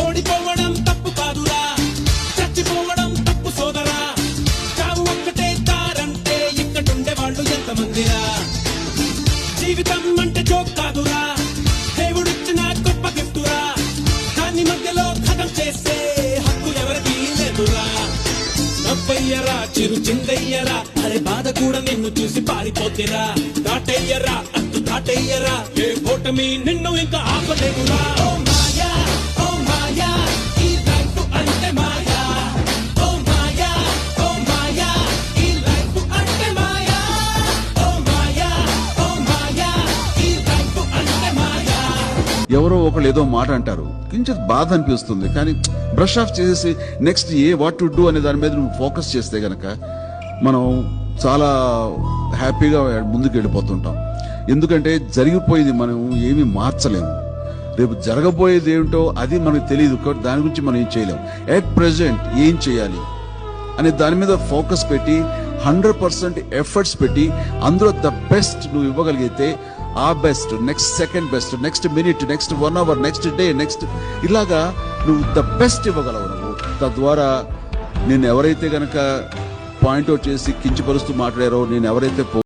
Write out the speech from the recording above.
ఓడిపోవడం తప్పు కాదురా, చచ్చిపోవడం తప్పు సోదరా. చావు ఒక్కటే దారంటే ఇక్కడుండే వాళ్ళు ఎంతమందిరా. జీవితం అంటే జోక్ కాదురా, దేవుడిచ్చిన గొప్ప గిఫ్టురా. దాన్ని మధ్యలో ఖతం చేసే హక్కు ఎవరికి లేదురా. నవ్వయ్యరా, చిరు చిందయ్యరా, అరే బాధ కూడా నిన్ను చూసి పారిపోతేరా. దాటయ్యరా, అత్తు దాటయ్యరా, ఏ ఓటమి నిన్ను ఇంకా ఆపలేదురా. ఓ మాయా, ఓ మాయా, ఈ లైఫ్ అంటే మాయా. ఓ మాయా, ఓ మాయా, ఈ లైఫ్ అంటే మాయా. ఓ మాయా, ఓ మాయా, ఈ లైఫ్ అంటే మాయా. ఎవరో ఒకళ్ళు ఏదో మాట అంటారు, కొంచెం బాధ అనిపిస్తుంది. కానీ బ్రష్ ఆఫ్ చేసేసి నెక్స్ట్ వాట్ టు డూ అనే దాని మీద నువ్వు ఫోకస్ చేస్తే గనక మనం చాలా హ్యాపీగా ముందుకు వెళ్ళిపోతుంటాం. ఎందుకంటే జరిగిపోయింది మనం ఏమీ మార్చలేము. రేపు జరగబోయేది ఏమిటో అది మనకు తెలియదు, దాని గురించి మనం ఏం చేయలేము. ఎట్ ప్రెసెంట్ ఏం చేయాలి అనే దాని మీద ఫోకస్ పెట్టి 100% ఎఫర్ట్స్ పెట్టి అందులో ద బెస్ట్ నువ్వు ఇవ్వగలిగితే ఆ best, next second best, next minute, next 1 hour, next day, next ఇలాగా నువ్వు ద బెస్ట్ ఇవ్వగలవు. నువ్వు తద్వారా నేను ఎవరైతే గనక పాయింట్అవుట్ చేసి కించపరుస్తూ మాట్లాడారో, నేను ఎవరైతే